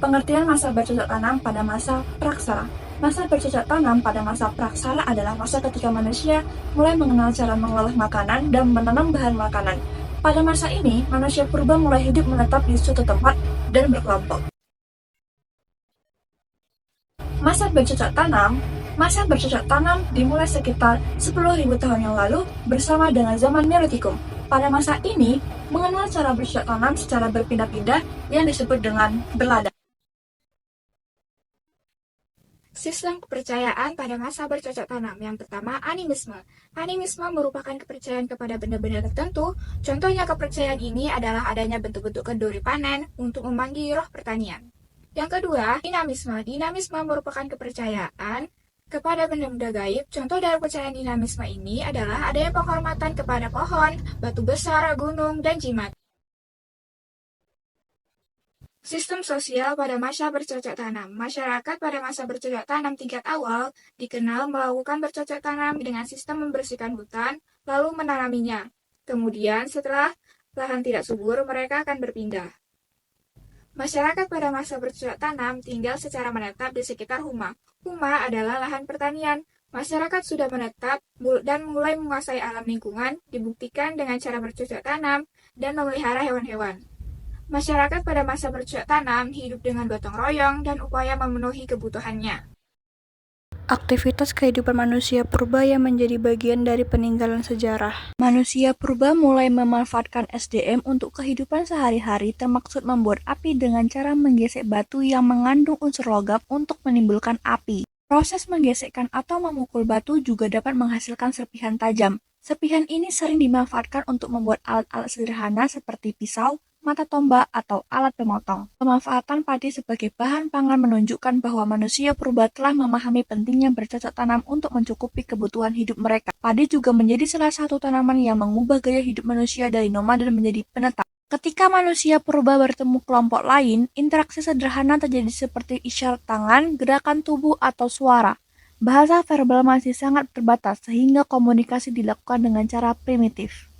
Pengertian masa bercocok tanam pada masa praksara. Masa bercocok tanam pada masa praksara adalah masa ketika manusia mulai mengenal cara mengolah makanan dan menanam bahan makanan. Pada masa ini, manusia purba mulai hidup menetap di suatu tempat dan berkelompok. Masa bercocok tanam dimulai sekitar 10.000 tahun yang lalu bersama dengan zaman Neolitikum. Pada masa ini, mengenal cara bercocok tanam secara berpindah-pindah yang disebut dengan berladang. Sistem kepercayaan pada masa bercocok tanam. Yang pertama, animisme. Animisme merupakan kepercayaan kepada benda-benda tertentu. Contohnya kepercayaan ini adalah adanya bentuk-bentuk kenduri panen untuk memanggil roh pertanian. Yang kedua, dinamisme. Dinamisme merupakan kepercayaan kepada benda-benda gaib. Contoh dari kepercayaan dinamisme ini adalah adanya penghormatan kepada pohon, batu besar, gunung, dan jimat. Sistem sosial pada masa bercocok tanam. Masyarakat pada masa bercocok tanam tingkat awal dikenal melakukan bercocok tanam dengan sistem membersihkan hutan, lalu menanaminya. Kemudian setelah lahan tidak subur, mereka akan berpindah. Masyarakat pada masa bercocok tanam tinggal secara menetap di sekitar huma. Huma adalah lahan pertanian. Masyarakat sudah menetap dan mulai menguasai alam lingkungan, dibuktikan dengan cara bercocok tanam dan memelihara hewan-hewan. Masyarakat pada masa bercocok tanam hidup dengan gotong royong dan upaya memenuhi kebutuhannya. Aktivitas kehidupan manusia purba yang menjadi bagian dari peninggalan sejarah. Manusia purba mulai memanfaatkan SDM untuk kehidupan sehari-hari, termaksud membuat api dengan cara menggesek batu yang mengandung unsur logam untuk menimbulkan api. Proses menggesekkan atau memukul batu juga dapat menghasilkan serpihan tajam. Serpihan ini sering dimanfaatkan untuk membuat alat-alat sederhana seperti pisau, mata tombak, atau alat pemotong. Pemanfaatan padi sebagai bahan pangan menunjukkan bahwa manusia purba telah memahami pentingnya bercocok tanam untuk mencukupi kebutuhan hidup mereka. Padi juga menjadi salah satu tanaman yang mengubah gaya hidup manusia dari nomaden menjadi penetap. Ketika manusia purba bertemu kelompok lain, interaksi sederhana terjadi seperti isyarat tangan, gerakan tubuh, atau suara. Bahasa verbal masih sangat terbatas sehingga komunikasi dilakukan dengan cara primitif.